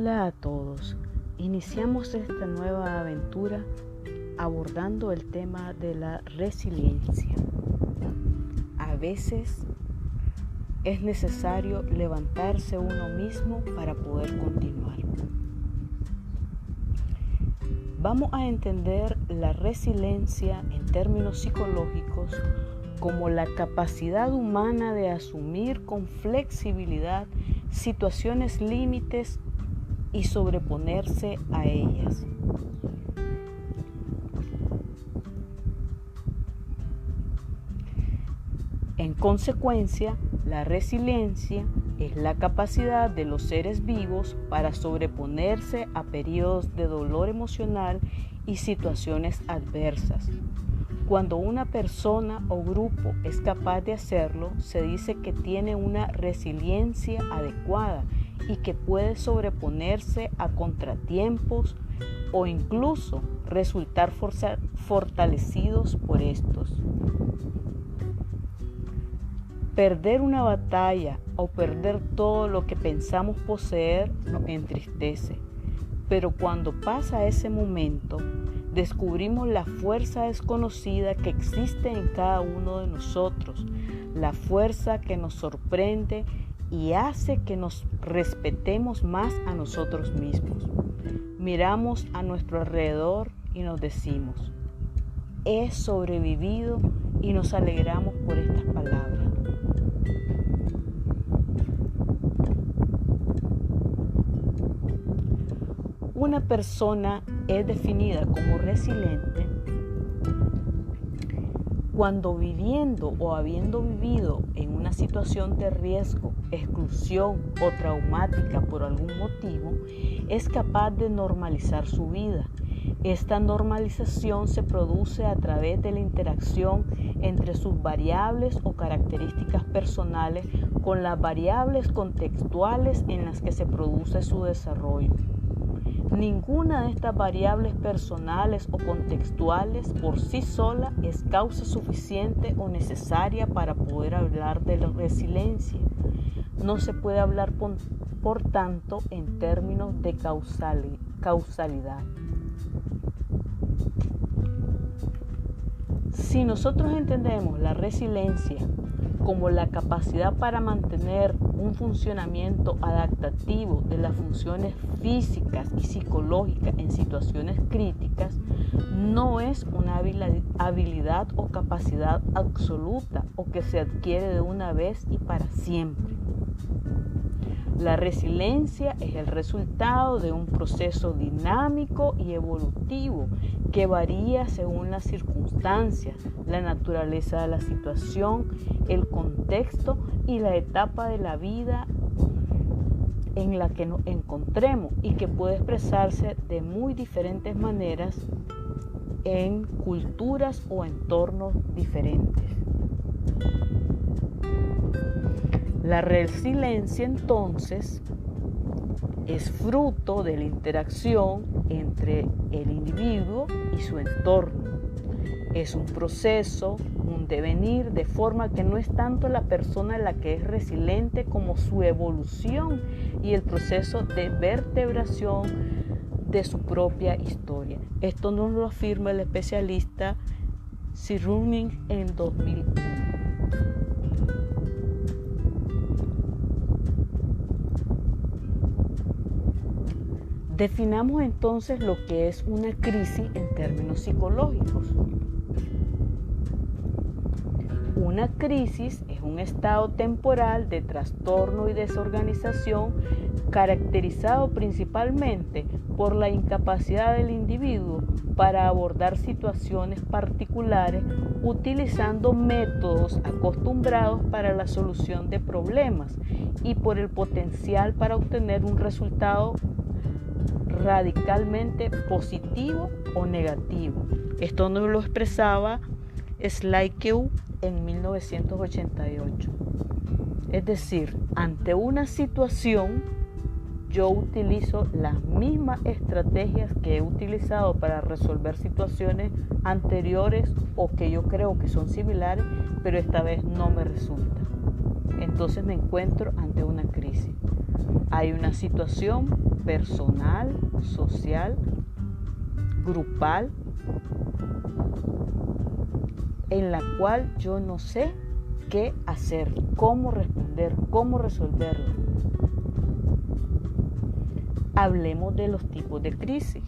Hola a todos. Iniciamos esta nueva aventura abordando el tema de la resiliencia. A veces es necesario levantarse uno mismo para poder continuar. Vamos a entender la resiliencia en términos psicológicos como la capacidad humana de asumir con flexibilidad situaciones límites y sobreponerse a ellas. En consecuencia, la resiliencia es la capacidad de los seres vivos para sobreponerse a periodos de dolor emocional y situaciones adversas. Cuando una persona o grupo es capaz de hacerlo, se dice que tiene una resiliencia adecuada y que puede sobreponerse a contratiempos o incluso resultar fortalecidos por estos. Perder una batalla o perder todo lo que pensamos poseer nos entristece, pero cuando pasa ese momento, descubrimos la fuerza desconocida que existe en cada uno de nosotros, la fuerza que nos sorprende y hace que nos respetemos más a nosotros mismos. Miramos a nuestro alrededor y nos decimos, he sobrevivido, y nos alegramos por estas palabras. Una persona es definida como resiliente cuando viviendo o habiendo vivido en una situación de riesgo, exclusión o traumática por algún motivo, es capaz de normalizar su vida. Esta normalización se produce a través de la interacción entre sus variables o características personales con las variables contextuales en las que se produce su desarrollo. Ninguna de estas variables personales o contextuales por sí sola es causa suficiente o necesaria para poder hablar de la resiliencia. No se puede hablar, por tanto, en términos de causalidad. Si nosotros entendemos la resiliencia como la capacidad para mantener un funcionamiento adaptativo de las funciones físicas y psicológicas en situaciones críticas, no es una habilidad o capacidad absoluta o que se adquiere de una vez y para siempre. La resiliencia es el resultado de un proceso dinámico y evolutivo que varía según las circunstancias, la naturaleza de la situación, el contexto y la etapa de la vida en la que nos encontremos y que puede expresarse de muy diferentes maneras en culturas o entornos diferentes. La resiliencia entonces es fruto de la interacción entre el individuo y su entorno. Es un proceso, un devenir, de forma que no es tanto la persona la que es resiliente como su evolución y el proceso de vertebración de su propia historia. Esto nos lo afirma el especialista Cyrulnik en 2001. Definamos entonces lo que es una crisis en términos psicológicos. Una crisis es un estado temporal de trastorno y desorganización caracterizado principalmente por la incapacidad del individuo para abordar situaciones particulares utilizando métodos acostumbrados para la solución de problemas y por el potencial para obtener un resultado radicalmente positivo o negativo. Esto nos lo expresaba Slidke en 1988. Es decir, ante una situación, yo utilizo las mismas estrategias que he utilizado para resolver situaciones anteriores o que yo creo que son similares, pero esta vez no me resulta. entonces me encuentro ante una crisis. Hay una situación personal, social, grupal, en la cual yo no sé qué hacer, cómo responder, cómo resolverlo. Hablemos de los tipos de crisis.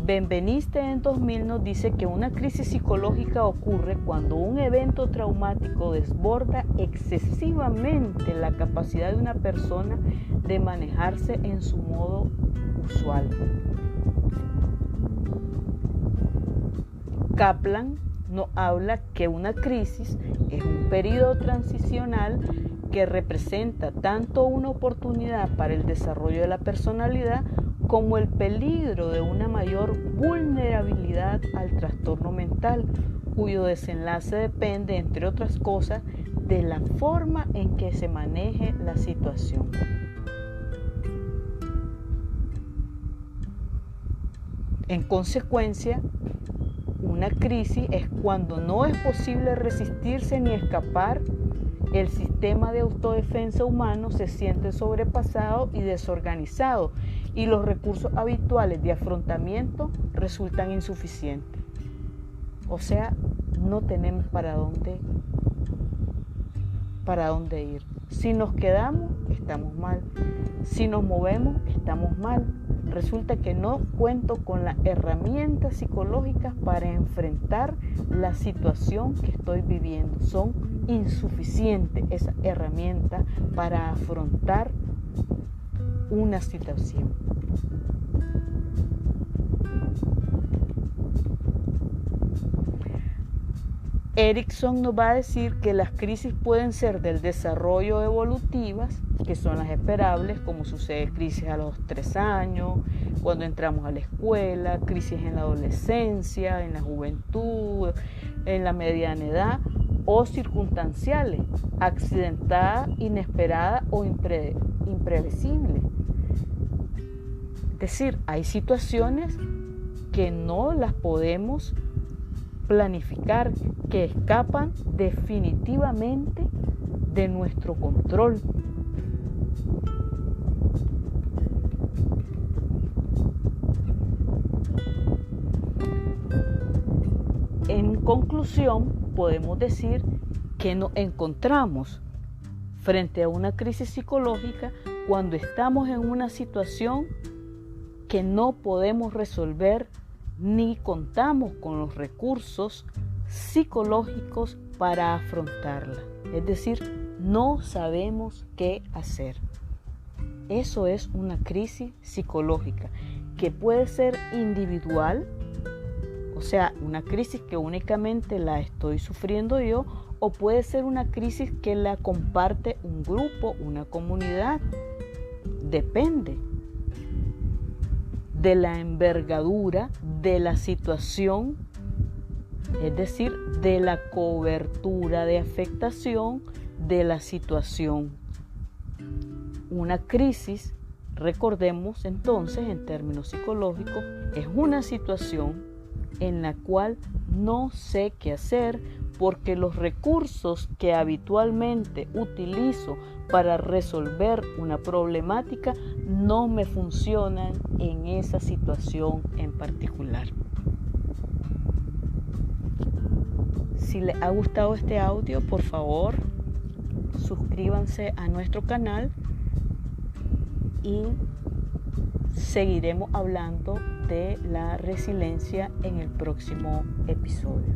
Benveniste en 2000 nos dice que una crisis psicológica ocurre cuando un evento traumático desborda excesivamente la capacidad de una persona de manejarse en su modo usual. Kaplan nos habla que una crisis es un periodo transicional que representa tanto una oportunidad para el desarrollo de la personalidad como el peligro de una mayor vulnerabilidad al trastorno mental, cuyo desenlace depende, entre otras cosas, de la forma en que se maneje la situación. En consecuencia, una crisis es cuando no es posible resistirse ni escapar. El sistema de autodefensa humano se siente sobrepasado y desorganizado y los recursos habituales de afrontamiento resultan insuficientes. O sea, no tenemos para dónde ir. Si nos quedamos, estamos mal. Si nos movemos, estamos mal. Resulta que no cuento con las herramientas psicológicas para enfrentar la situación que estoy viviendo. Son insuficientes esas herramientas para afrontar una situación. Erickson nos va a decir que las crisis pueden ser del desarrollo evolutivas, que son las esperables, como sucede crisis a los 3 años, cuando entramos a la escuela, crisis en la adolescencia, en la juventud, en la mediana edad, o circunstanciales, accidentadas, inesperadas o imprevisibles. Es decir, hay situaciones que no las podemos planificar, que escapan definitivamente de nuestro control. En conclusión, podemos decir que nos encontramos frente a una crisis psicológica cuando estamos en una situación que no podemos resolver ni contamos con los recursos psicológicos para afrontarla. Es decir, no sabemos qué hacer. Eso es una crisis psicológica que puede ser individual, o sea, una crisis que únicamente la estoy sufriendo yo, o puede ser una crisis que la comparte un grupo, una comunidad. Depende de la envergadura de la situación, es decir, de la cobertura de afectación de la situación. Una crisis, recordemos entonces en términos psicológicos, es una situación en la cual no sé qué hacer porque los recursos que habitualmente utilizo para resolver una problemática no me funcionan en esa situación en particular. Si les ha gustado este audio, por favor, suscríbanse a nuestro canal y seguiremos hablando de la resiliencia en el próximo episodio.